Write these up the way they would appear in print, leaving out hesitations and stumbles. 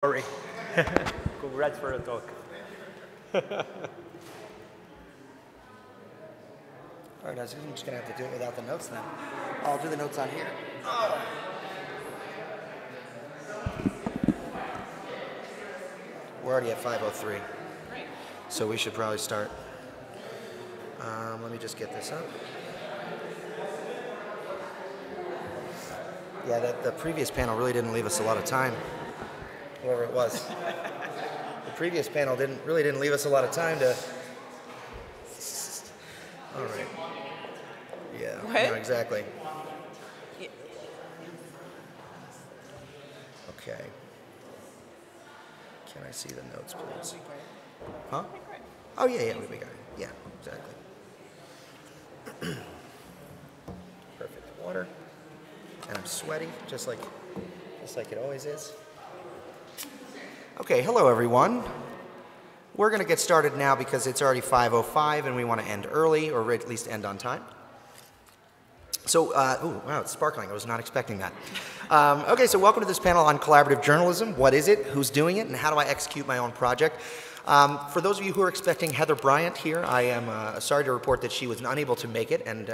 Sorry. Congrats for the talk. All right, guys, I'm just going to have to do it without the notes then. I'll do the notes on here. Oh. We're already at 5:03. Great. So we should probably start. Let me just get this up. Yeah, the previous panel really didn't leave us a lot of time. Whoever it was. The previous panel really didn't leave us a lot of time to... All right. Yeah, What? no, exactly. Yeah. Okay. Can I see the notes, please? Huh? Oh, yeah, we got it. Yeah, exactly. Perfect water. And I'm sweaty, just like it always is. Okay, hello everyone. We're going to get started now because it's already 5:05 and we want to end early, or at least end on time. So, oh wow, it's sparkling. I was not expecting that. Okay, so welcome to this panel on collaborative journalism. What is it? Who's doing it? And how do I execute my own project? For those of you who are expecting Heather Bryant here, I am sorry to report that she was unable to make it, and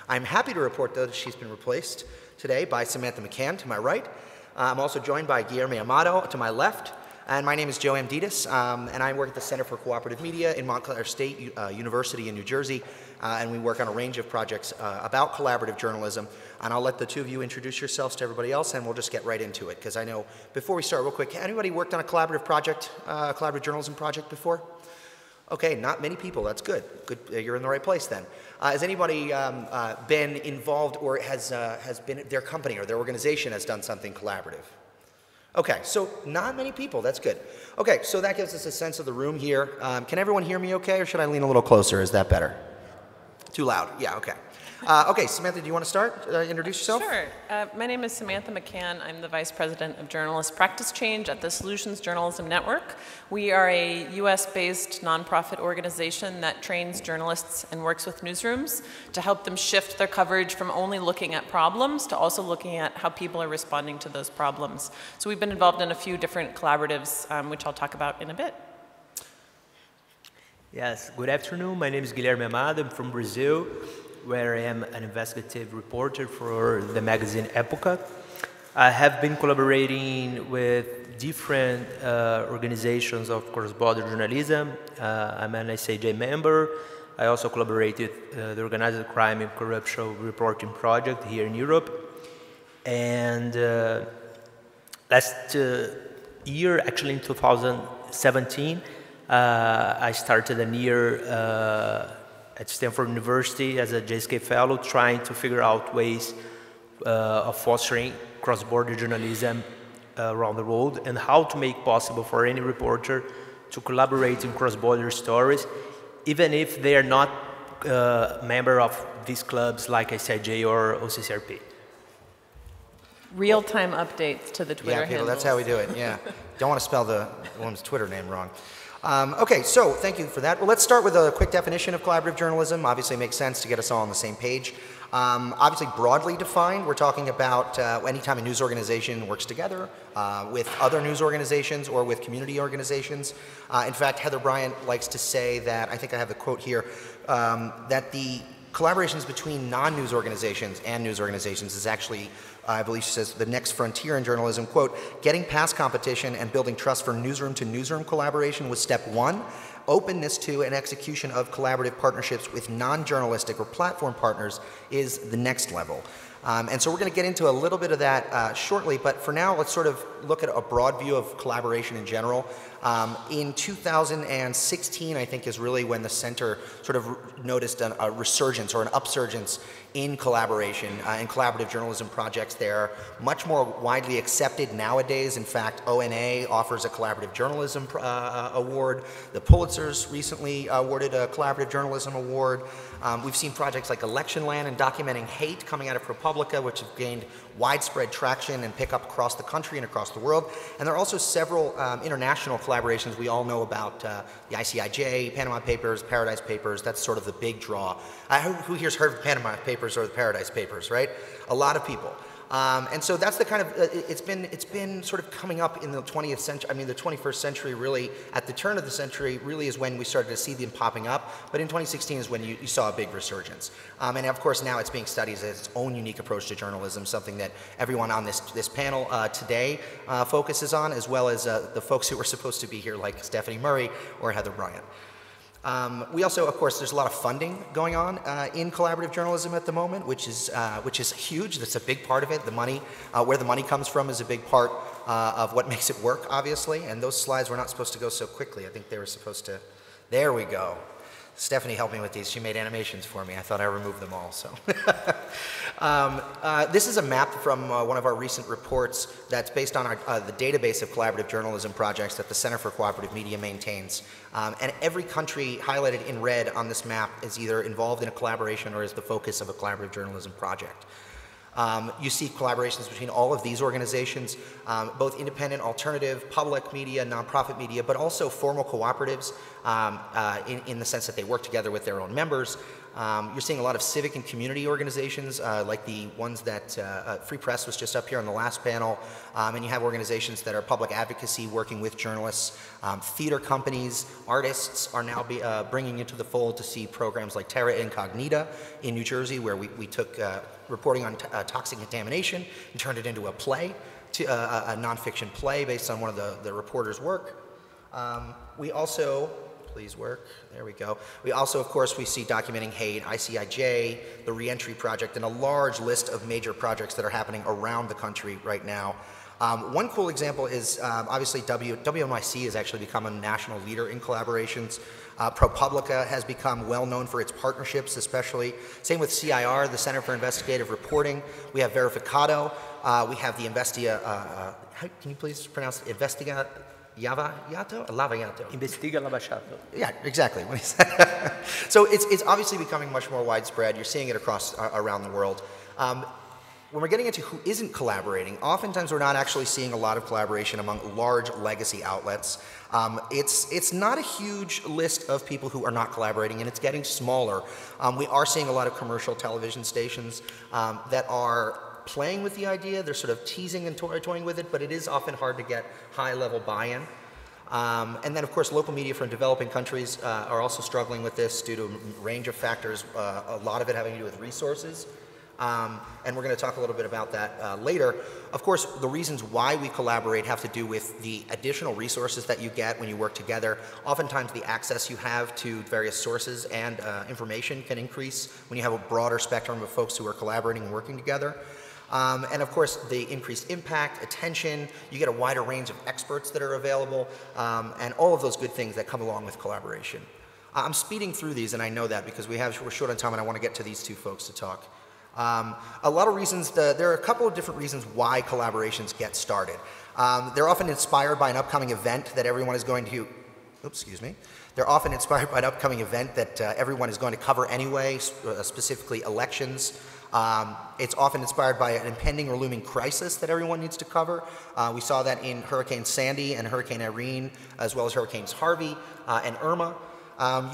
I'm happy to report, though, that she's been replaced today by Samantha McCann to my right. I'm also joined by Guillermo Amado to my left. And my name is Joe Amditis, and I work at the Center for Cooperative Media in Montclair State University in New Jersey, and we work on a range of projects about collaborative journalism. And I'll let the two of you introduce yourselves to everybody else, and we'll just get right into it, because I know, before we start, real quick, anybody worked on a collaborative project, collaborative journalism project before? Okay, not many people. That's good. Good, you're in the right place then. Has anybody been involved, or has been their company or their organization has done something collaborative? Okay, so not many people. That's good. Okay, so that gives us a sense of the room here. Can everyone hear me okay, or should I lean a little closer? Is that better? Too loud? Yeah, okay. Okay, Samantha, do you want to start? Introduce yourself? Sure. My name is Samantha McCann. I'm the Vice President of Journalist Practice Change at the Solutions Journalism Network. We are a US-based nonprofit organization that trains journalists and works with newsrooms to help them shift their coverage from only looking at problems to also looking at how people are responding to those problems. So we've been involved in a few different collaboratives, which I'll talk about in a bit. Yes, good afternoon. My name is Guilherme Amado. I'm from Brazil, where I am an investigative reporter for the magazine Época. I have been collaborating with different organizations of cross-border journalism. I'm an ICJ member. I also collaborate with the Organized Crime and Corruption Reporting Project here in Europe. And last year, actually in 2017, I started a year at Stanford University as a JSK fellow, trying to figure out ways of fostering cross-border journalism around the world, and how to make possible for any reporter to collaborate in cross-border stories, even if they are not a member of these clubs like ICJ or OCCRP. Real-time updates to the Twitter handles. That's how we do it, yeah. Don't want to spell the woman's Twitter name wrong. Okay, so thank you for that. Well, let's start with a quick definition of collaborative journalism. Obviously, it makes sense to get us all on the same page. Obviously, broadly defined, we're talking about anytime a news organization works together with other news organizations or with community organizations. In fact, Heather Bryant likes to say that, I think I have the quote here, that the collaborations between non-news organizations and news organizations is actually, I believe she says, the next frontier in journalism. Quote, getting past competition and building trust for newsroom-to-newsroom collaboration was step one. Openness to and execution of collaborative partnerships with non-journalistic or platform partners is the next level. And so we're going to get into a little bit of that shortly, but for now, let's sort of look at a broad view of collaboration in general. In 2016, I think, is really when the center sort of noticed a resurgence or an upsurgence in collaboration and collaborative journalism projects. They're much more widely accepted nowadays. In fact, ONA offers a collaborative journalism award. The Pulitzers recently awarded a collaborative journalism award. We've seen projects like Electionland and Documenting Hate coming out of ProPublica, which have gained widespread traction and pick up across the country and across the world. And there are also several international collaborations we all know about, the ICIJ, Panama Papers, Paradise Papers. That's sort of the big draw. Who here's heard of the Panama Papers or the Paradise Papers, right? A lot of people. And so that's the kind of, it's been sort of coming up in the 20th century, I mean the 21st century really, at the turn of the century really is when we started to see them popping up, but in 2016 is when you saw a big resurgence. And of course now it's being studied as its own unique approach to journalism, something that everyone on this panel today focuses on, as well as the folks who were supposed to be here like Stephanie Murray or Heather Bryant. We also, of course, there's a lot of funding going on in collaborative journalism at the moment, which is huge. That's a big part of it. The money, where the money comes from, is a big part of what makes it work, obviously. And those slides were not supposed to go so quickly. I think they were supposed to. There we go. Stephanie helped me with these. She made animations for me. I thought I removed them all. So, this is a map from one of our recent reports that's based on the database of collaborative journalism projects that the Center for Cooperative Media maintains. And every country highlighted in red on this map is either involved in a collaboration or is the focus of a collaborative journalism project. You see collaborations between all of these organizations, both independent, alternative, public media, nonprofit media, but also formal cooperatives in the sense that they work together with their own members. You're seeing a lot of civic and community organizations, like the ones that Free Press was just up here on the last panel, and you have organizations that are public advocacy working with journalists. Theater companies, artists are now bringing into the fold to see programs like Terra Incognita in New Jersey, where we took reporting on toxic contamination and turned it into a play, a nonfiction play based on one of the reporters' work. We also, please work, there we go. We also, of course, we see documenting hate, ICIJ, the REENTRY Project, and a large list of major projects that are happening around the country right now. One cool example is obviously WNYC has actually become a national leader in collaborations. ProPublica has become well known for its partnerships, especially. Same with CIR, the Center for Investigative Reporting. We have Verificado. We have the can you please pronounce it? Investiga Lavallato? Investiga Lavallato. Yeah, exactly. So it's obviously becoming much more widespread. You're seeing it across around the world. When we're getting into who isn't collaborating, oftentimes we're not actually seeing a lot of collaboration among large legacy outlets. It's not a huge list of people who are not collaborating, and it's getting smaller. We are seeing a lot of commercial television stations that are playing with the idea. They're sort of teasing and toying with it, but it is often hard to get high-level buy-in. And then, of course, local media from developing countries are also struggling with this due to a range of factors, a lot of it having to do with resources. And we're going to talk a little bit about that later. Of course, the reasons why we collaborate have to do with the additional resources that you get when you work together. Oftentimes, the access you have to various sources and information can increase when you have a broader spectrum of folks who are collaborating and working together. And of course, the increased impact, attention, you get a wider range of experts that are available, and all of those good things that come along with collaboration. I'm speeding through these, and I know that because we're short on time, and I want to get to these two folks to talk. A lot of reasons, there are a couple of different reasons why collaborations get started. They're often inspired by an upcoming event that everyone is going to, They're often inspired by an upcoming event that everyone is going to cover anyway, specifically elections. It's often inspired by an impending or looming crisis that everyone needs to cover. We saw that in Hurricane Sandy and Hurricane Irene, as well as Hurricanes Harvey and Irma.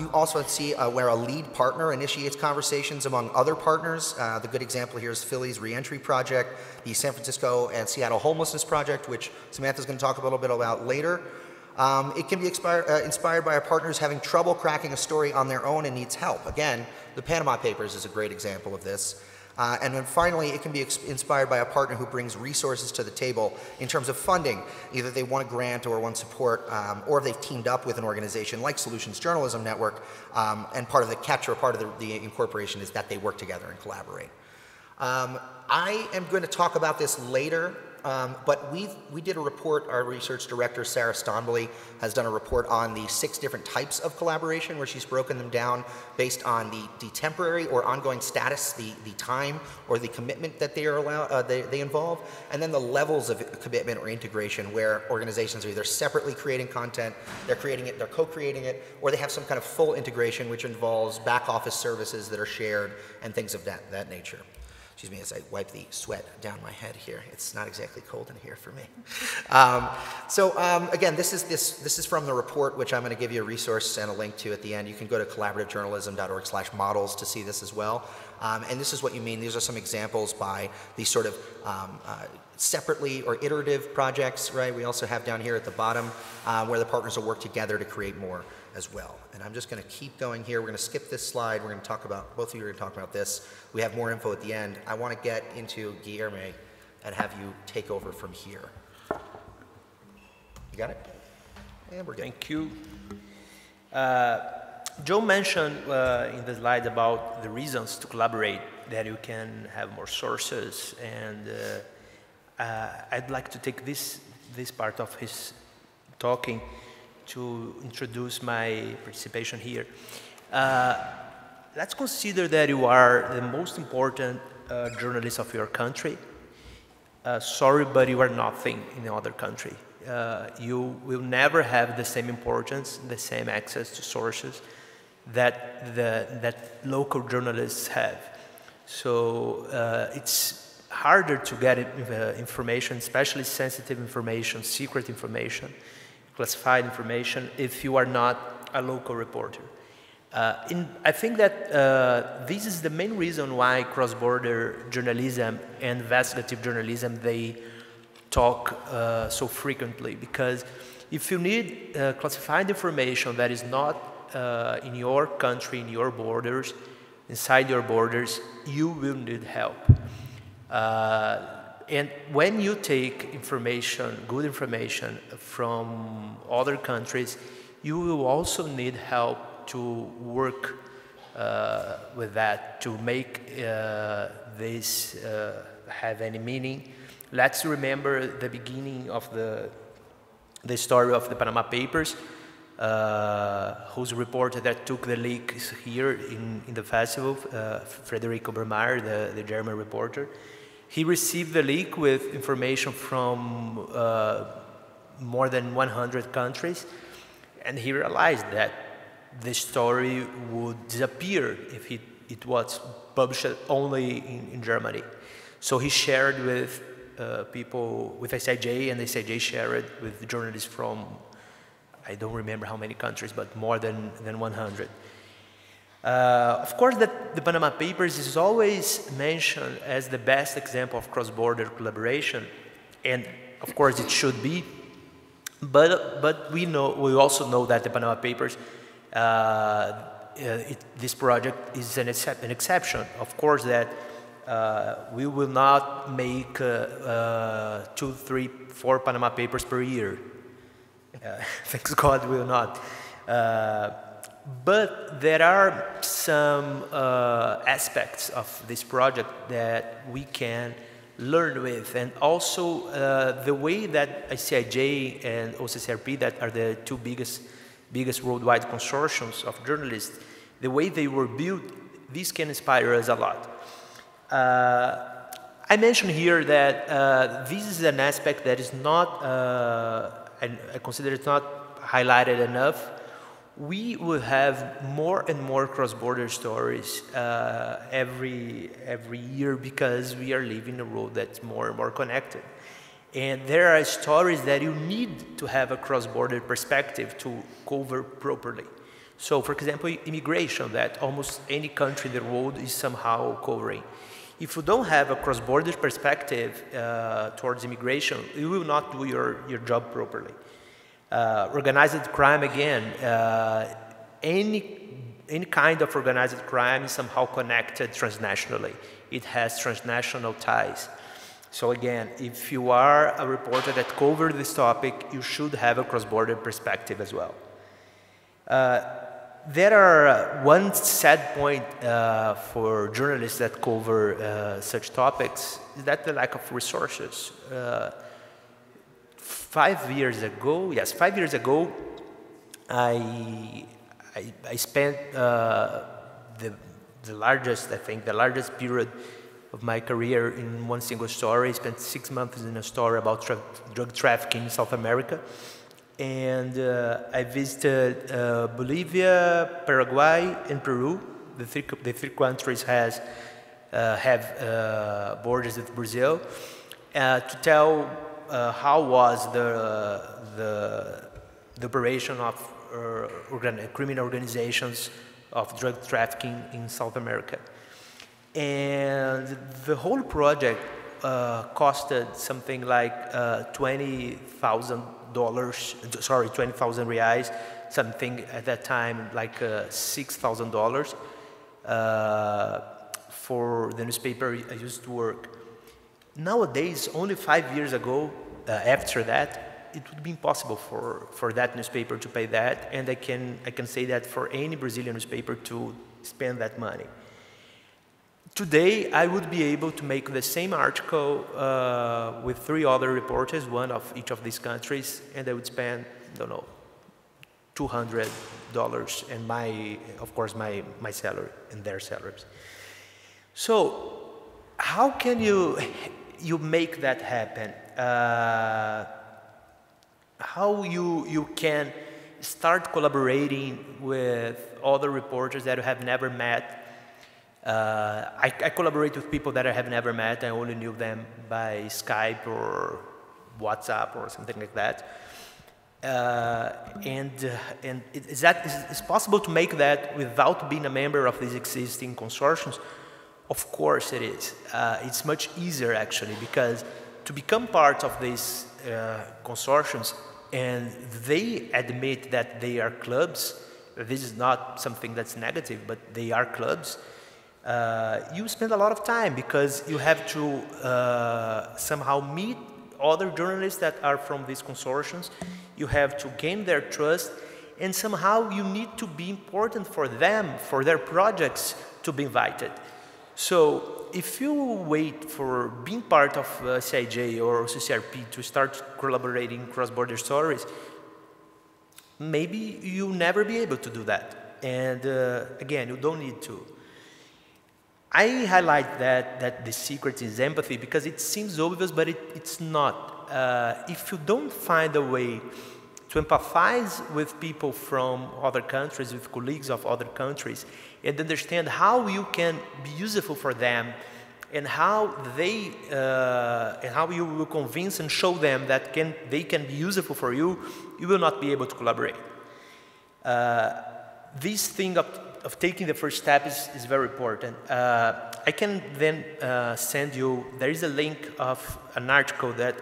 You also see where a lead partner initiates conversations among other partners. The good example here is Philly's REENTRY Project, the San Francisco and Seattle Homelessness Project, which Samantha's going to talk a little bit about later. It can be inspired by our partners having trouble cracking a story on their own and needs help. Again, the Panama Papers is a great example of this. And then finally, it can be inspired by a partner who brings resources to the table in terms of funding. Either they want a grant or want support, or they've teamed up with an organization like Solutions Journalism Network, and part of the catch or part of the incorporation is that they work together and collaborate. I am going to talk about this later, but we did a report. Our research director, Sarah Stonbely, has done a report on the 6 different types of collaboration, where she's broken them down based on the temporary or ongoing status, the time or the commitment that they are they involve, and then the levels of commitment or integration, where organizations are either separately creating content, they're creating it, they're co-creating it, or they have some kind of full integration, which involves back office services that are shared and things of that nature. excuse me as I wipe the sweat down my head here. It's not exactly cold in here for me. Again, this is from the report, which I'm going to give you a resource and a link to at the end. You can go to collaborativejournalism.org/models to see this as well. And this is what you mean. These are some examples by these sort of separately or iterative projects, right? We also have down here at the bottom where the partners will work together to create more as well. And I'm just going to keep going here. We're going to skip this slide. We're going to talk about, both of you are going to talk about this. We have more info at the end. I want to get into Guilherme and have you take over from here. You got it? And we're good. Thank you. Joe mentioned in the slide about the reasons to collaborate, that you can have more sources, and I'd like to take this part of his talking to introduce my participation here. Let's consider that you are the most important journalist of your country. Sorry, but you are nothing in the other country. You will never have the same importance, the same access to sources that local journalists have. So it's harder to get information, especially sensitive information, secret information, classified information, if you are not a local reporter. I think that this is the main reason why cross-border journalism and investigative journalism, they talk so frequently, because if you need classified information that is not in your country, in your borders, inside your borders, you will need help. And when you take information, good information from other countries, you will also need help to work with that, to make this have any meaning. Let's remember the beginning of the story of the Panama Papers, whose reporter that took the leaks here in the festival, Frederico Bremeyer, the German reporter. He received the leak with information from more than 100 countries, and he realized that the story would disappear if it was published only in Germany. So he shared with people, with SIJ, and SIJ shared with journalists from, I don't remember how many countries, but more than 100. Of course, the Panama Papers is always mentioned as the best example of cross-border collaboration, and of course it should be. But we also know that the Panama Papers, this project is an exception. Of course, that we will not make 2, 3, 4 Panama Papers per year. Thanks God, we will not. But there are some aspects of this project that we can learn with, and also the way that ICIJ and OCCRP, that are the two biggest worldwide consortiums of journalists, the way they were built, this can inspire us a lot. I mentioned here that this is an aspect that is not, and I consider it not highlighted enough. We will have more and more cross-border stories every year, because we are living in a world that's more and more connected. And there are stories that you need to have a cross-border perspective to cover properly. So, for example, immigration, that almost any country in the world is somehow covering. If you don't have a cross-border perspective towards immigration, you will not do your job properly. Organized crime, again, any kind of organized crime is somehow connected transnationally. It has transnational ties. So again, if you are a reporter that covers this topic, you should have a cross-border perspective as well. There are one sad point for journalists that cover such topics, is that the lack of resources. 5 years ago, I spent the largest period of my career in one single story. I spent 6 months in a story about drug trafficking in South America. And I visited Bolivia, Paraguay, and Peru. The three countries has have borders with Brazil, to tell how was the operation of criminal organizations of drug trafficking in South America. And the whole project costed something like $20,000, sorry, 20,000 reais, something at that time like $6,000 for the newspaper I used to work. Nowadays, only 5 years ago, after that, it would be impossible for that newspaper to pay that, and I can say that for any Brazilian newspaper to spend that money. Today, I would be able to make the same article with 3 other reporters, one of each of these countries, and I would spend, I don't know, $200 and of course, my salary and their salaries. So, how can you make that happen? How you can start collaborating with other reporters that you have never met. I collaborate with people that I have never met. I only knew them by Skype or WhatsApp or something like that. Is possible to make that without being a member of these existing consortiums? Of course it is. It's much easier actually, because to become part of these consortiums, and they admit that they are clubs, this is not something that's negative, but they are clubs, you spend a lot of time because you have to somehow meet other journalists that are from these consortiums, you have to gain their trust, and somehow you need to be important for them, for their projects to be invited. So if you wait for being part of CIJ or CCRP to start collaborating cross-border stories, maybe you'll never be able to do that. And again, you don't need to. I highlight that the secret is empathy because it seems obvious, but it's not. If you don't find a way to empathize with people from other countries, with colleagues of other countries, and understand how you can be useful for them, and how you will convince and show them that they can be useful for you, you will not be able to collaborate. This thing of taking the first step is very important. I can then send you, there is a link of an article that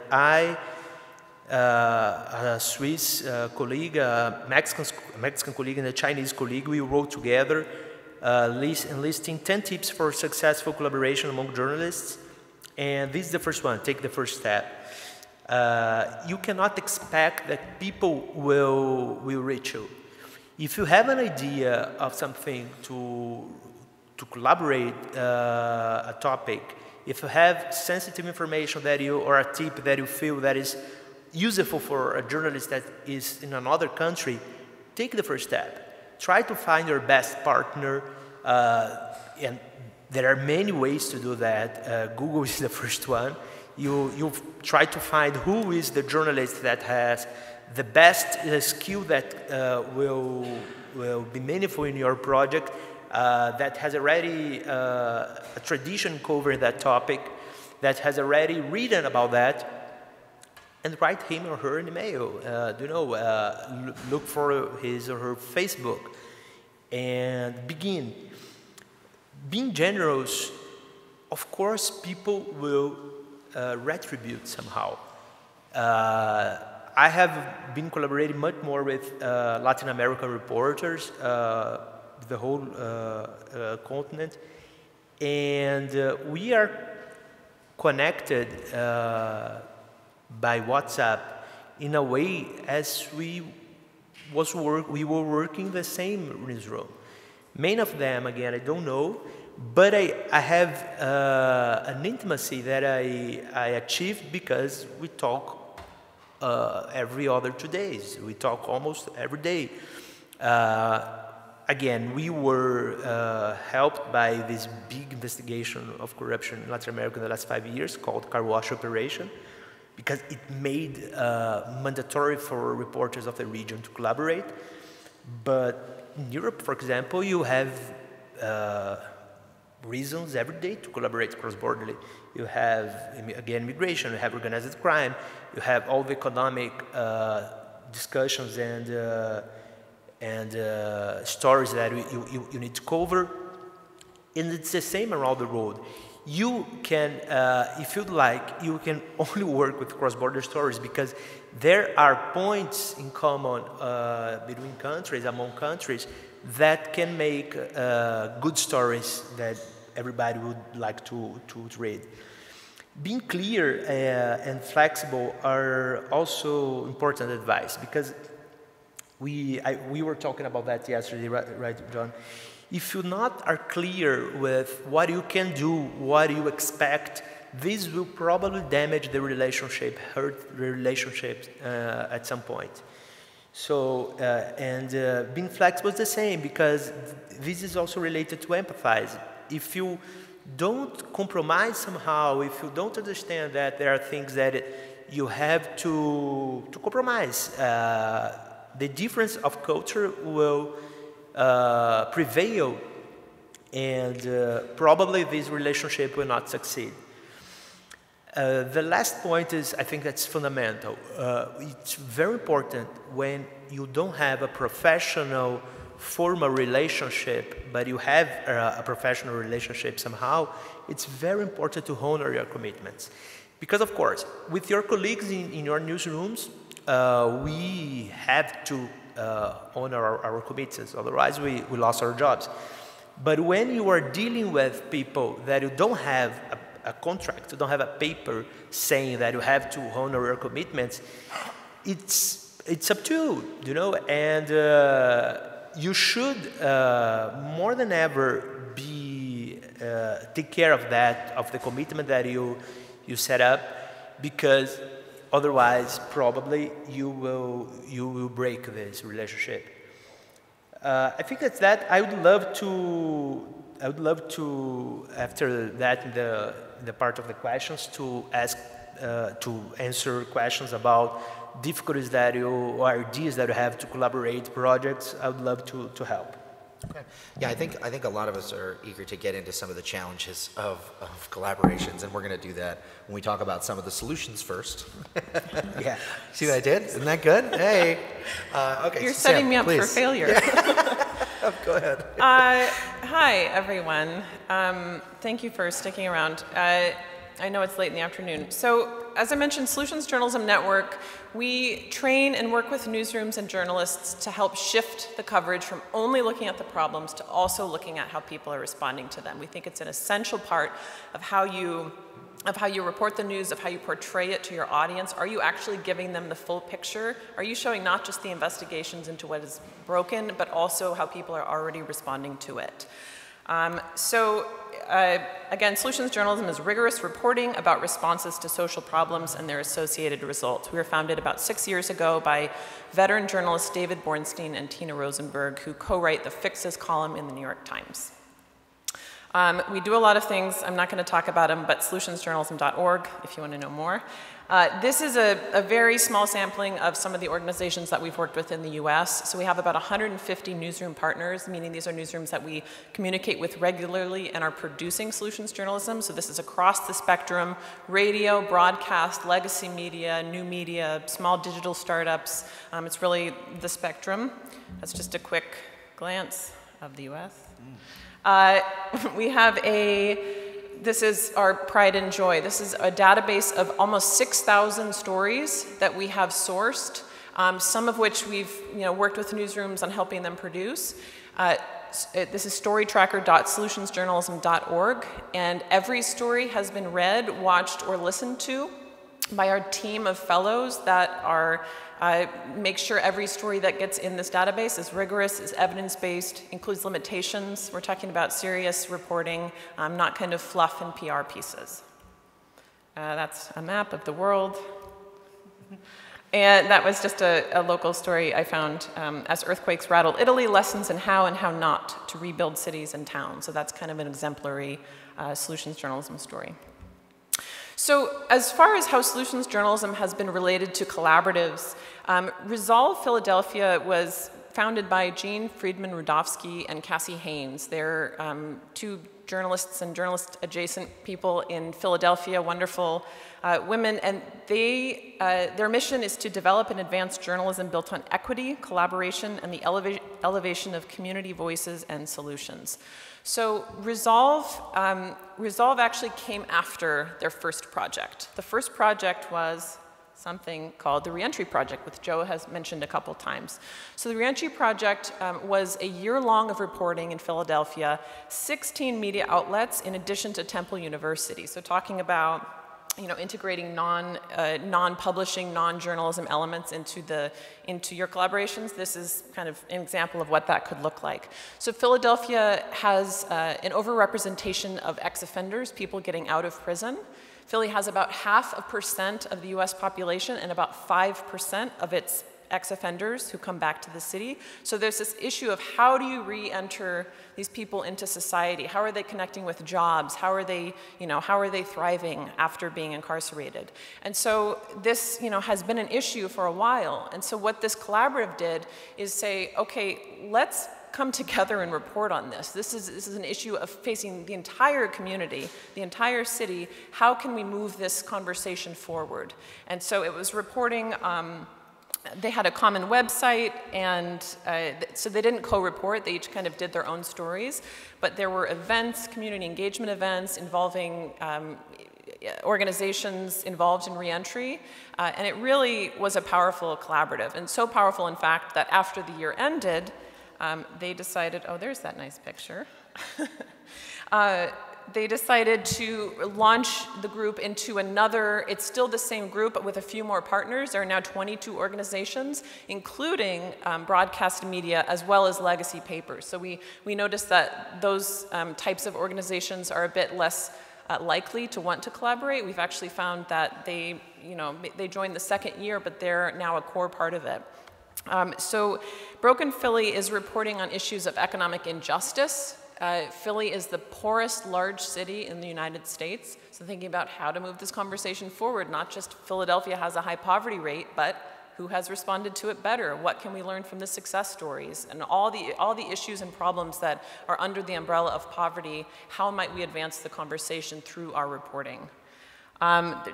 a Swiss colleague, a Mexican colleague and a Chinese colleague, we wrote together listing 10 tips for successful collaboration among journalists. And this is the first one, take the first step. You cannot expect that people will reach you. If you have an idea of something to collaborate a topic, if you have sensitive information that or a tip that you feel that is useful for a journalist that is in another country, take the first step. Try to find your best partner, and there are many ways to do that. Google is the first one. You try to find who is the journalist that has the best skill that will be meaningful in your project, that has already a tradition covering that topic, that has already written about that, and write him or her an email. Look for his or her Facebook and begin. Being generous, of course, people will retribute somehow. I have been collaborating much more with Latin American reporters, the whole continent, and we are connected by WhatsApp in a way as we were working the same newsroom. Many of them, again, I don't know, but I have an intimacy that I achieved because we talk every other 2 days. We talk almost every day. Again, we were helped by this big investigation of corruption in Latin America in the last 5 years called Car Wash Operation, because it made mandatory for reporters of the region to collaborate. But in Europe, for example, you have reasons every day to collaborate cross-borderly. You have, again, migration, you have organized crime, you have all the economic discussions and stories that you need to cover. And it's the same around the world. You can, if you'd like, you can only work with cross-border stories because there are points in common between countries, among countries, that can make good stories that everybody would like to read. Being clear and flexible are also important advice because we were talking about that yesterday, right, John? If you not are clear with what you can do, what you expect, this will probably damage the relationship, hurt the relationships at some point. So, being flexible is the same because this is also related to empathize. If you don't compromise somehow, if you don't understand that there are things that you have to compromise, the difference of culture will prevail, and probably this relationship will not succeed. The last point is, I think that's fundamental. It's very important when you don't have a professional, formal relationship, but you have a professional relationship somehow, it's very important to honor your commitments. Because, of course, with your colleagues in your newsrooms, we have to honor our commitments, otherwise we lost our jobs. But when you are dealing with people that you don't have a contract, you don't have a paper saying that you have to honor your commitments, it's up to you, you know, and you should more than ever take care of that, of the commitment that you set up, because otherwise probably you will break this relationship. I think that's that. I would love to after that in the part of the questions to answer questions about difficulties that or ideas that you have to collaborate projects. I would love to help. Okay. Yeah, I think a lot of us are eager to get into some of the challenges of collaborations, and we're going to do that when we talk about some of the solutions first. Yeah. See what I did? Isn't that good? Hey. Okay. You're so setting Sam, me up please. for failure. Yeah. Go ahead. Hi, everyone. Thank you for sticking around. I know it's late in the afternoon. So, as I mentioned, Solutions Journalism Network, we train and work with newsrooms and journalists to help shift the coverage from only looking at the problems to also looking at how people are responding to them. We think it's an essential part of how you report the news, of how you portray it to your audience. Are you actually giving them the full picture? Are you showing not just the investigations into what is broken, but also how people are already responding to it? Again, Solutions Journalism is rigorous reporting about responses to social problems and their associated results. We were founded about 6 years ago by veteran journalists David Bornstein and Tina Rosenberg, who co-write the Fixes column in the New York Times. We do a lot of things. I'm not going to talk about them, but solutionsjournalism.org if you want to know more. This is a very small sampling of some of the organizations that we've worked with in the US. So we have about 150 newsroom partners, meaning these are newsrooms that we communicate with regularly and are producing solutions journalism. So this is across the spectrum: radio, broadcast, legacy media, new media, small digital startups. It's really the spectrum. That's just a quick glance of the US. We have this is our pride and joy. This is a database of almost 6,000 stories that we have sourced, some of which we've worked with newsrooms on helping them produce. This is storytracker.solutionsjournalism.org, and every story has been read, watched, or listened to by our team of fellows that are make sure every story that gets in this database is rigorous, is evidence-based, includes limitations. We're talking about serious reporting, not kind of fluff and PR pieces. That's a map of the world. And that was just a local story I found. As earthquakes rattle Italy, lessons in how and how not to rebuild cities and towns. So that's kind of an exemplary solutions journalism story. So as far as how solutions journalism has been related to collaboratives, Resolve Philadelphia was founded by Jean Friedman Rudofsky and Cassie Haynes. They're two journalists and journalist-adjacent people in Philadelphia, wonderful women, and their mission is to develop and advance journalism built on equity, collaboration, and the elevation of community voices and solutions. So Resolve actually came after their first project. The first project was something called the REENTRY Project, which Joe has mentioned a couple times. So the REENTRY Project was a year-long of reporting in Philadelphia, 16 media outlets in addition to Temple University. So talking about integrating non-publishing, non-journalism elements into your collaborations. This is kind of an example of what that could look like. So Philadelphia has an overrepresentation of ex-offenders, people getting out of prison. Philly has about 0.5% of the US population and about 5% of its ex-offenders who come back to the city. So there's this issue of how do you re-enter these people into society? How are they connecting with jobs? How are they thriving after being incarcerated? And so this, has been an issue for a while. And so what this collaborative did is say, okay, let's come together and report on this. This is an issue of facing the entire community, the entire city. How can we move this conversation forward? And so it was reporting. They had a common website, and so they didn't co-report. They each kind of did their own stories. But there were events, community engagement events involving organizations involved in reentry, and it really was a powerful collaborative. And so powerful, in fact, that after the year ended, they decided, oh, there's that nice picture. They decided to launch the group into another, it's still the same group, but with a few more partners. There are now 22 organizations, including broadcast media, as well as legacy papers. So we noticed that those types of organizations are a bit less likely to want to collaborate. We've actually found that they joined the second year, but they're now a core part of it. So Broken Philly is reporting on issues of economic injustice. Philly is the poorest large city in the United States, so thinking about how to move this conversation forward, not just Philadelphia has a high poverty rate, but who has responded to it better? What can we learn from the success stories? And all the issues and problems that are under the umbrella of poverty, how might we advance the conversation through our reporting?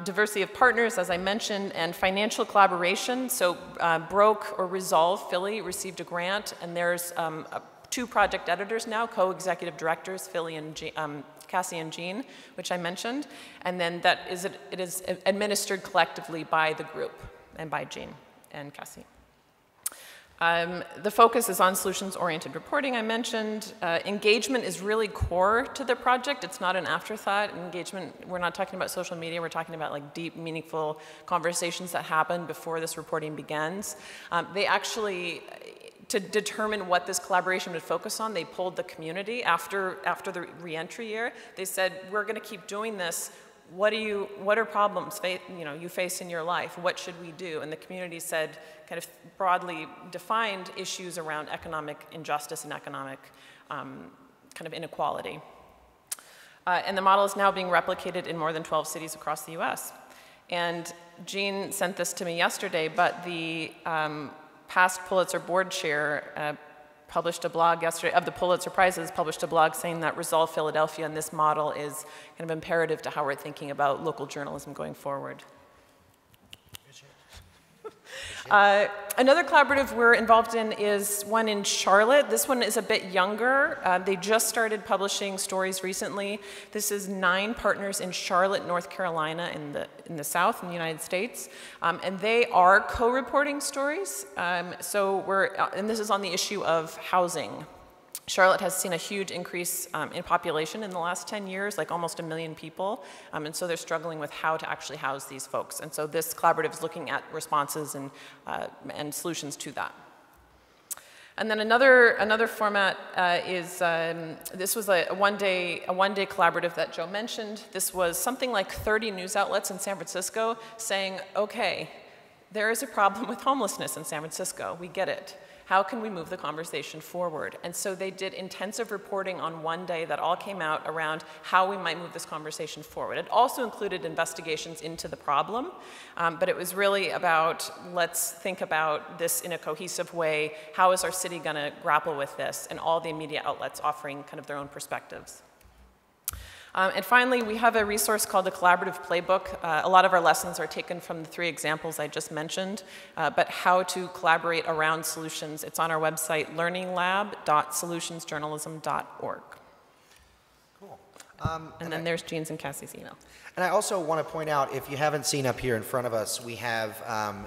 Diversity of partners, as I mentioned, and financial collaboration. So Broke or Resolve Philly received a grant, and there's two project editors now, co-executive directors, Philly and Cassie and Jean, which I mentioned, and then it is administered collectively by the group and by Jean and Cassie. The focus is on solutions-oriented reporting, I mentioned. Engagement is really core to the project. It's not an afterthought. Engagement, we're not talking about social media. We're talking about like deep, meaningful conversations that happen before this reporting begins. They actually, to determine what this collaboration would focus on, they polled the community after the reentry year. They said, we're going to keep doing this. What are problems you face in your life? What should we do? And the community said, kind of broadly defined issues around economic injustice and economic kind of inequality. And the model is now being replicated in more than 12 cities across the US. And Jean sent this to me yesterday, but the past Pulitzer board chair published a blog yesterday, of the Pulitzer Prizes, published a blog saying that Resolve Philadelphia and this model is kind of imperative to how we're thinking about local journalism going forward. Another collaborative we're involved in is one in Charlotte. This one is a bit younger. They just started publishing stories recently. This is 9 partners in Charlotte, North Carolina, in the South, in the United States. And they are co-reporting stories. And this is on the issue of housing. Charlotte has seen a huge increase in population in the last 10 years, like almost 1 million people, and so they're struggling with how to actually house these folks. And so this collaborative is looking at responses and solutions to that. And then another format is, this was a one-day collaborative that Joe mentioned. This was something like 30 news outlets in San Francisco saying, okay, there is a problem with homelessness in San Francisco, we get it. How can we move the conversation forward? And so they did intensive reporting on one day that all came out around how we might move this conversation forward. It also included investigations into the problem, but it was really about, let's think about this in a cohesive way. How is our city gonna grapple with this? And all the media outlets offering kind of their own perspectives. And finally, we have a resource called the Collaborative Playbook. A lot of our lessons are taken from the 3 examples I just mentioned, but how to collaborate around solutions. It's on our website, learninglab.solutionsjournalism.org. Cool. And then there's Jean's and Cassie's email. And I also want to point out, if you haven't seen up here in front of us, we have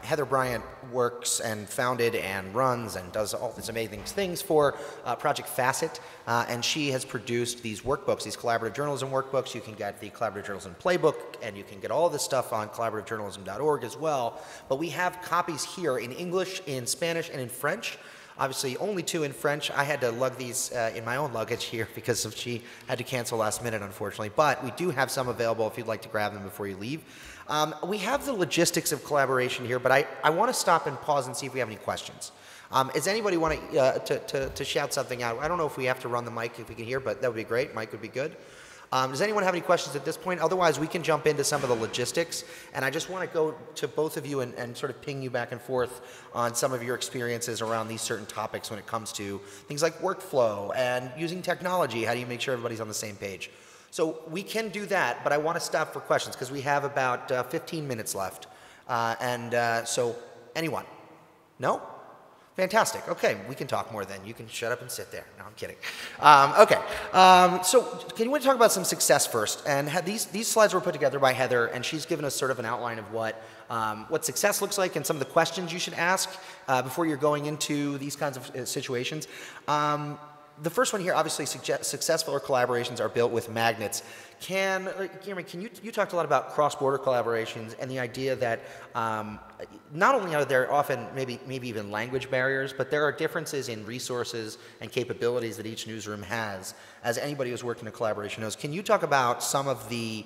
Heather Bryant works and founded and runs and does all these amazing things for Project Facet, and she has produced these workbooks, these collaborative journalism workbooks. You can get the Collaborative Journalism Playbook, and you can get all this stuff on collaborativejournalism.org as well. But we have copies here in English, in Spanish, and in French. Obviously, only 2 in French. I had to lug these in my own luggage here because she had to cancel last minute, unfortunately. But we do have some available if you'd like to grab them before you leave. We have the logistics of collaboration here, but I want to stop and pause and see if we have any questions. Does anybody want to shout something out? I don't know if we have to run the mic if we can hear, but that would be great. Mic would be good. Does anyone have any questions at this point? Otherwise, we can jump into some of the logistics. And I just want to go to both of you and sort of ping you back and forth on some of your experiences around these certain topics when it comes to things like workflow and using technology. How do you make sure everybody's on the same page? So we can do that, but I want to stop for questions because we have about 15 minutes left. So anyone? No? Fantastic. Okay, we can talk more then. You can shut up and sit there. No, I'm kidding. So can you want to talk about some success first? And these slides were put together by Heather, and she's given us sort of an outline of what success looks like and some of the questions you should ask before you're going into these kinds of situations. The first one here, obviously, successful collaborations are built with magnets. Cameron, you talked a lot about cross-border collaborations and the idea that not only are there often maybe even language barriers, but there are differences in resources and capabilities that each newsroom has, as anybody who's worked in a collaboration knows. Can you talk about some of the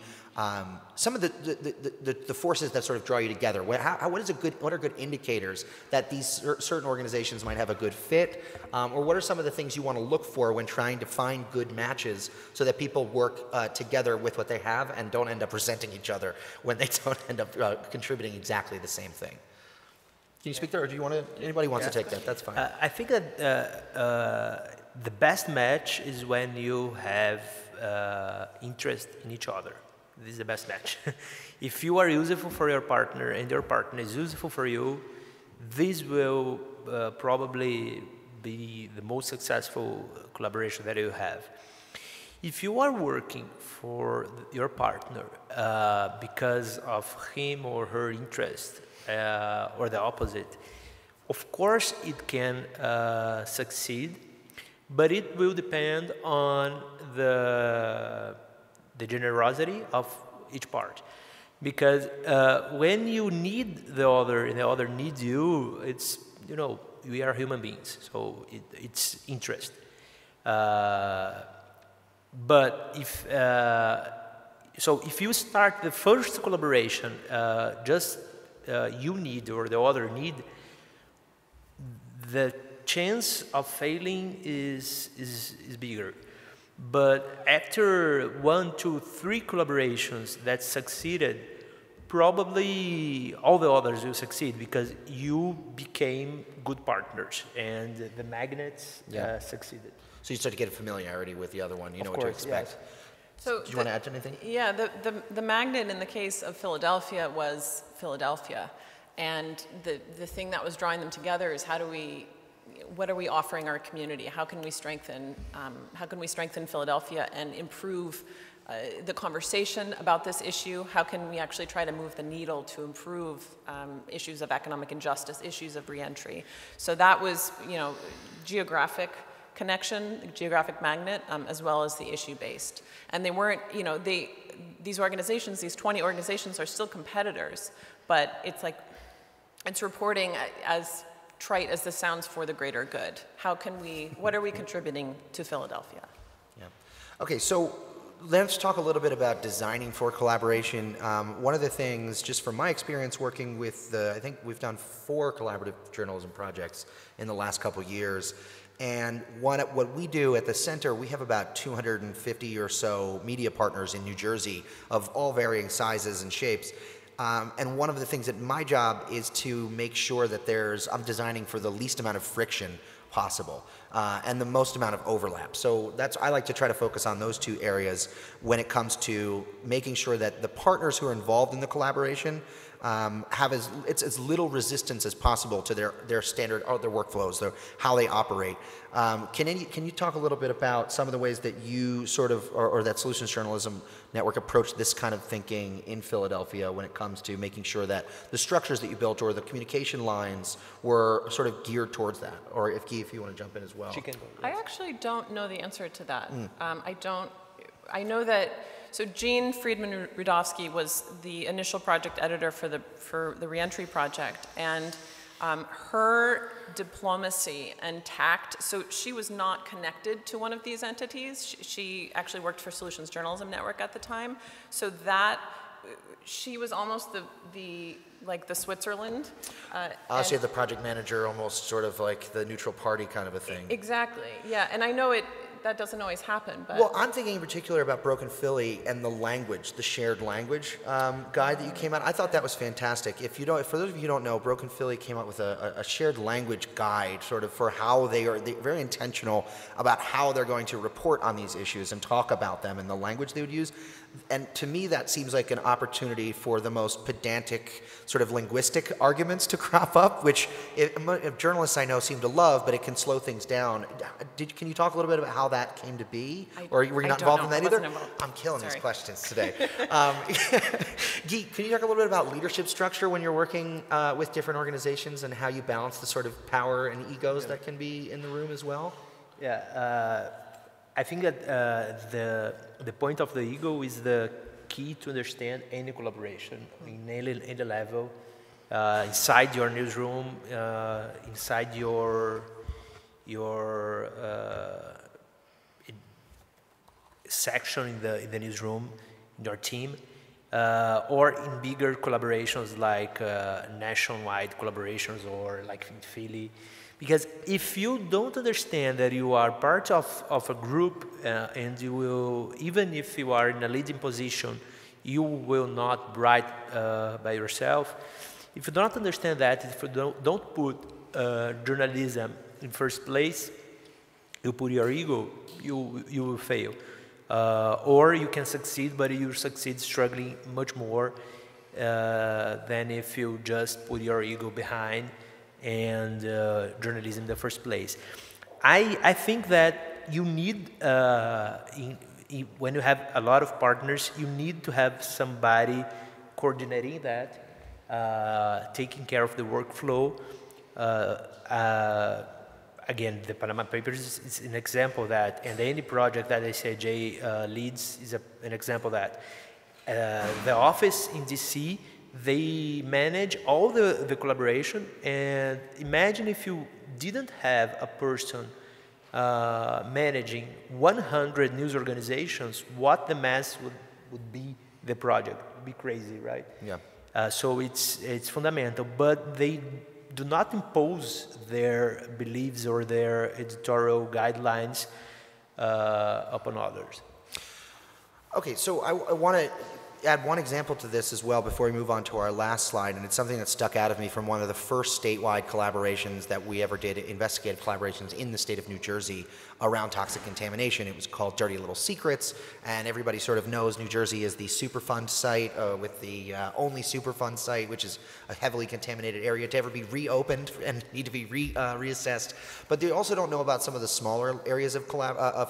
forces that sort of draw you together? What are good indicators that these certain organizations might have a good fit? Or what are some of the things you want to look for when trying to find good matches so that people work together with what they have and don't end up resenting each other when they don't end up contributing exactly the same thing? Can you speak there, or do you want to? Anybody wants to take that? That's fine. I think that the best match is when you have interest in each other. This is the best match. If you are useful for your partner and your partner is useful for you, this will probably be the most successful collaboration that you have. If you are working for your partner because of him or her interest or the opposite, of course it can succeed, but it will depend on the generosity of each part. Because when you need the other and the other needs you, it's, we are human beings, so it's interest. But if you start the first collaboration, just you need or the other need, the chance of failing is bigger. But after 1, 2, 3 collaborations that succeeded, probably all the others will succeed because you became good partners and the magnets succeeded. So you start to get a familiarity with the other one. You know what to expect. Yes. So do you want to add to anything? Yeah, the magnet in the case of Philadelphia was Philadelphia. And the thing that was drawing them together is what are we offering our community? How can we strengthen Philadelphia and improve the conversation about this issue? How can we actually try to move the needle to improve issues of economic injustice, issues of reentry? So that was, geographic connection, geographic magnet, as well as the issue-based. And they weren't, these organizations, these 20 organizations are still competitors, but it's reporting as trite as this sounds for the greater good. What are we contributing to Philadelphia? Yeah. Okay, so let's talk a little bit about designing for collaboration. One of the things, just from my experience working with I think we've done 4 collaborative journalism projects in the last couple years. And what we do at the center, we have about 250 or so media partners in New Jersey of all varying sizes and shapes. And one of the things that my job is to make sure that I'm designing for the least amount of friction possible and the most amount of overlap. So I like to try to focus on those two areas when it comes to making sure that the partners who are involved in the collaboration have as little resistance as possible to their standard, or their workflows, how they operate. Can you talk a little bit about some of the ways that you sort of, or that Solutions Journalism Network approached this kind of thinking in Philadelphia when it comes to making sure that the structures that you built or the communication lines were sort of geared towards that? Or if Guy, if you want to jump in as well. I actually don't know the answer to that. I know that, so Jean Friedman-Rudofsky was the initial project editor for the REENTRY Project, and her diplomacy and tact, so she was not connected to one of these entities. She actually worked for Solutions Journalism Network at the time, so that she was almost the Switzerland. So you have the project manager, almost sort of like the neutral party kind of a thing. Exactly, yeah, and I know that doesn't always happen, but... Well, I'm thinking in particular about Broken Philly and the language, the shared language guide that you came out. I thought that was fantastic. For those of you who don't know, Broken Philly came out with a shared language guide, sort of for how they're very intentional about how they're going to report on these issues and talk about them and the language they would use. And to me, that seems like an opportunity for the most pedantic sort of linguistic arguments to crop up, which journalists I know seem to love, but it can slow things down. Can you talk a little bit about how that came to be? Or were you not involved in that either? I'm killing these questions today. Guy, can you talk a little bit about leadership structure when you're working with different organizations and how you balance the sort of power and egos that can be in the room as well? Yeah. I think that the point of the ego is the key to understand any collaboration in any level, inside your newsroom, inside your section in the newsroom, in your team, or in bigger collaborations like nationwide collaborations or like in Philly. Because if you don't understand that you are part of a group and you will, even if you are in a leading position, you will not write by yourself. If you don't understand that, if you don't put journalism in first place, you put your ego, you will fail. Or you can succeed, but you succeed struggling much more than if you just put your ego behind and journalism in the first place. I think that you need, when you have a lot of partners, you need to have somebody coordinating that, taking care of the workflow. Again, the Panama Papers is an example of that, and any project that SIJ leads is an example of that. The office in DC, they manage all the collaboration, and imagine if you didn't have a person managing 100 news organizations, what the mess would be the project. It would be crazy, right? Yeah. So it's fundamental, but they do not impose their beliefs or their editorial guidelines upon others. Okay, so I want to add one example to this as well before we move on to our last slide, and it's something that stuck out of me from one of the first statewide collaborations that we ever did, investigative collaborations in the state of New Jersey around toxic contamination. It was called Dirty Little Secrets, and everybody sort of knows New Jersey is the Superfund site with the only Superfund site, which is a heavily contaminated area to ever be reopened and need to be reassessed. But they also don't know about some of the smaller areas of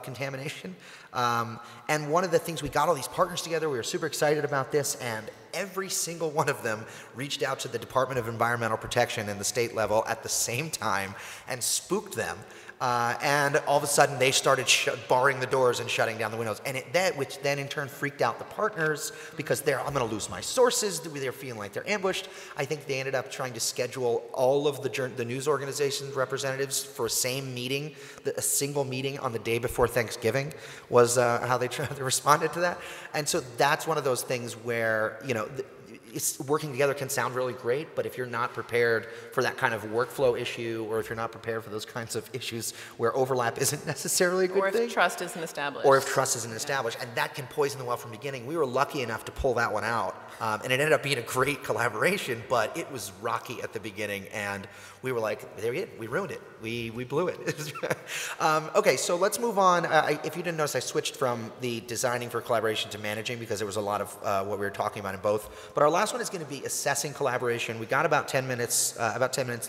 contamination. And one of the things, we got all these partners together, we were super excited about this, and every single one of them reached out to the Department of Environmental Protection in the state level at the same time and spooked them. And all of a sudden they started barring the doors and shutting down the windows, and which then in turn freaked out the partners because I'm going to lose my sources. They're feeling like they're ambushed. I think they ended up trying to schedule all of the news organizations representatives for a same meeting, a single meeting on the day before Thanksgiving was how they responded to that. And so that's one of those things where, working together can sound really great, but if you're not prepared for that kind of workflow issue, or if you're not prepared for those kinds of issues where overlap isn't necessarily a good thing. Or if trust isn't established. Or if trust isn't established, and that can poison the well from the beginning. We were lucky enough to pull that one out, and it ended up being a great collaboration, but it was rocky at the beginning, and we were like, there we go, we ruined it. We blew it. Okay, so let's move on. If you didn't notice, I switched from the designing for collaboration to managing because there was a lot of what we were talking about in both. But our last one is going to be assessing collaboration. We got about 10 minutes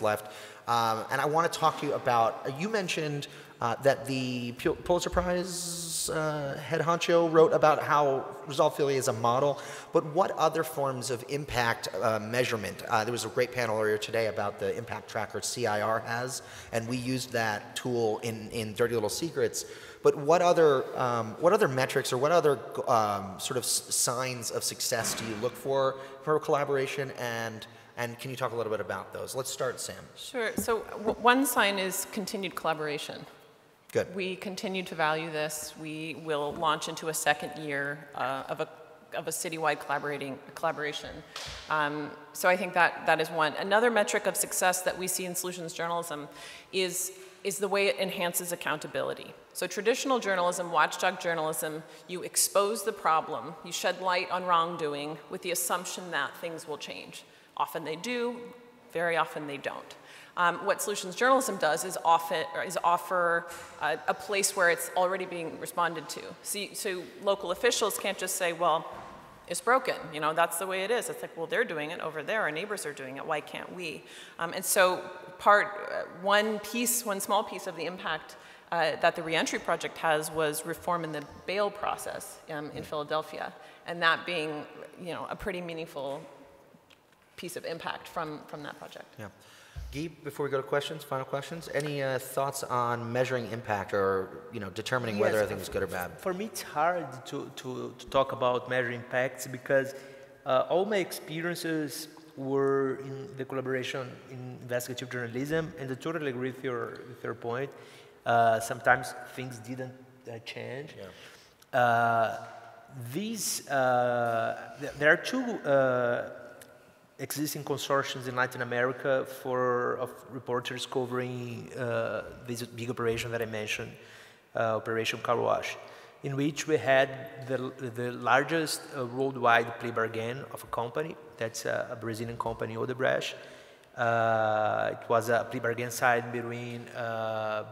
left, and I want to talk to you about. You mentioned that the Pulitzer Prize head honcho wrote about how Resolve Philly is a model, but what other forms of impact measurement? There was a great panel earlier today about the impact tracker CIR has, and we used that tool in Dirty Little Secrets. But what other metrics or what other sort of signs of success do you look for collaboration, and can you talk a little bit about those? Let's start, Sam. Sure. So one sign is continued collaboration. Good. We continue to value this. We will launch into a second year of a citywide collaboration. So I think that is one. Another metric of success that we see in solutions journalism is the way it enhances accountability. So traditional journalism, watchdog journalism, you expose the problem, you shed light on wrongdoing with the assumption that things will change. Often they do, very often they don't. What solutions journalism does is offer a place where it's already being responded to. So local officials can't just say, well, it's broken, that's the way it is. It's like, well, they're doing it over there, our neighbors are doing it, why can't we? And so one small piece of the impact that the REENTRY Project has was reform in the bail process in Philadelphia, and that being, a pretty meaningful piece of impact from that project. Yeah. Guy, before we go to questions, final questions, any thoughts on measuring impact or determining whether a thing is good or bad? For me, it's hard to talk about measuring impacts because all my experiences were in the collaboration in investigative journalism, and I totally agree with your point. Sometimes things didn't change. Yeah. There are two existing consortiums in Latin America of reporters covering this big operation that I mentioned, Operation Car Wash, in which we had the largest worldwide plea bargain of a company. That's a Brazilian company, Odebrecht. It was a plea bargain signed between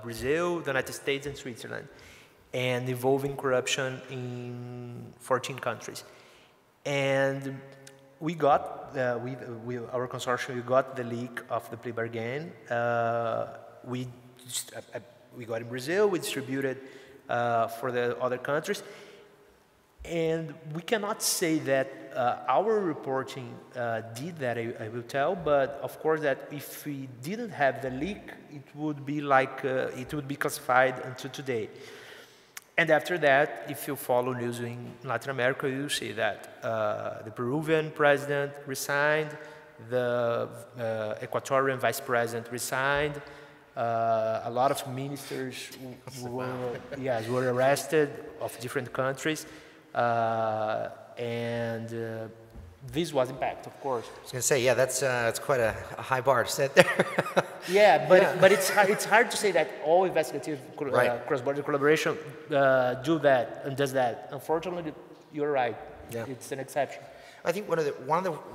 Brazil, the United States, and Switzerland, and involving corruption in 14 countries. And we got, our consortium, we got the leak of the plea bargain. We got in Brazil, we distributed for the other countries. And we cannot say that our reporting did that, I will tell, but of course that if we didn't have the leak, it would be like, it would be classified until today. And after that, if you follow news in Latin America, you'll see that the Peruvian president resigned, the Ecuadorian vice president resigned, a lot of ministers were arrested of different countries, and this was impact, of course. I was going to say, yeah, that's quite a high bar to set there. Yeah, but it's hard to say that all investigative cross-border collaboration do that and does that. Unfortunately, you're right. Yeah. It's an exception. I think one of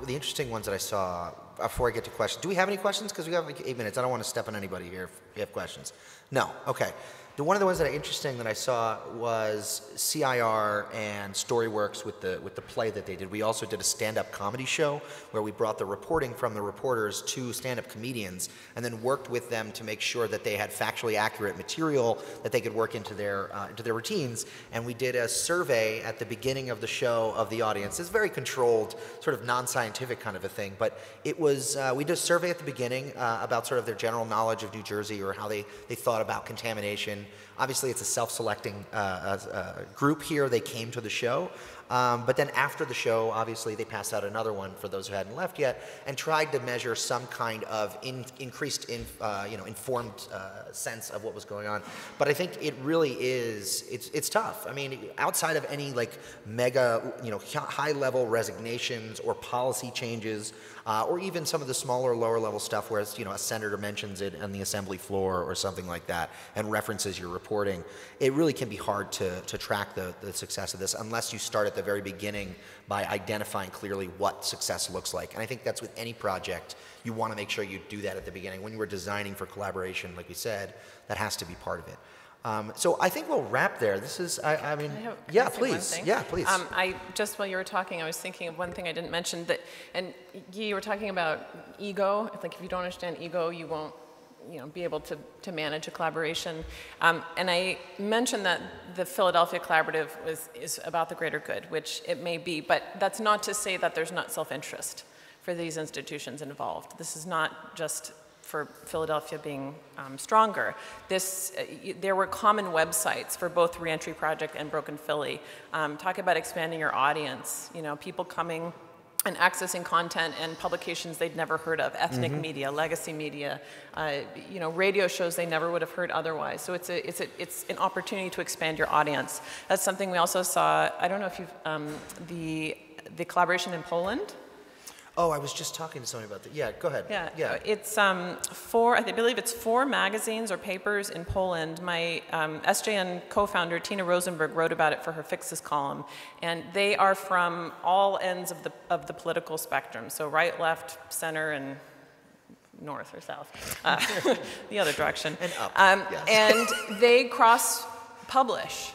the interesting ones that I saw, before I get to questions, do we have any questions? Because we have like 8 minutes. I don't want to step on anybody here if you have questions. No? Okay. One of the ones that are interesting that I saw was CIR and Storyworks with the play that they did. We also did a stand-up comedy show where we brought the reporting from the reporters to stand-up comedians and then worked with them to make sure that they had factually accurate material that they could work into their routines. And we did a survey at the beginning of the show of the audience. It's very controlled, sort of non-scientific kind of a thing, but it was, we did a survey at the beginning about sort of their general knowledge of New Jersey or how they thought about contamination. Obviously, it's a self-selecting group here. They came to the show. But then after the show, obviously, they passed out another one for those who hadn't left yet, and tried to measure some kind of increased, informed sense of what was going on. But I think it really is. It's tough. I mean, outside of any like mega, high-level resignations or policy changes, or even some of the smaller, lower-level stuff, where a senator mentions it on the assembly floor or something like that, and references your reporting, it really can be hard to track the success of this unless you start at the very beginning by identifying clearly what success looks like. And I think that's with any project. You want to make sure you do that at the beginning. When you were designing for collaboration, like we said, that has to be part of it. So I think we'll wrap there. This is, yeah, please. Yeah, please. Just while you were talking, I was thinking of one thing I didn't mention, and you were talking about ego. If you don't understand ego, you won't be able to manage a collaboration. And I mentioned that the Philadelphia Collaborative is about the greater good, which it may be, but that's not to say that there's not self-interest for these institutions involved. This is not just for Philadelphia being stronger. There were common websites for both Reentry Project and Broken Philly. Talk about expanding your audience, people coming and accessing content and publications they'd never heard of, ethnic media, legacy media, radio shows they never would have heard otherwise. So it's an opportunity to expand your audience. That's something we also saw. I don't know if you've the collaboration in Poland. Oh, I was just talking to somebody about that. Yeah, go ahead. Yeah. It's I believe it's 4 magazines or papers in Poland. My SJN co-founder, Tina Rosenberg, wrote about it for her Fixes column. And they are from all ends of the political spectrum. So right, left, center, and north or south. The other direction. And up, yes. And they cross-publish.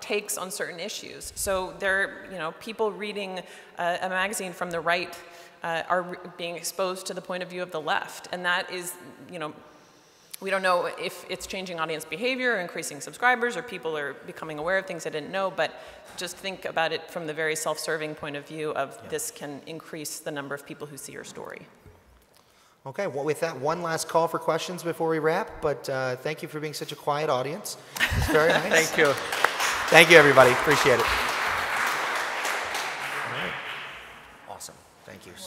Takes on certain issues. So they're, people reading a magazine from the right are being exposed to the point of view of the left. And that is, we don't know if it's changing audience behavior or increasing subscribers or people are becoming aware of things they didn't know, but just think about it from the very self-serving point of view of this can increase the number of people who see your story. Okay, well, with that, one last call for questions before we wrap, but thank you for being such a quiet audience. It's very nice. Thank you. Thank you, everybody. Appreciate it.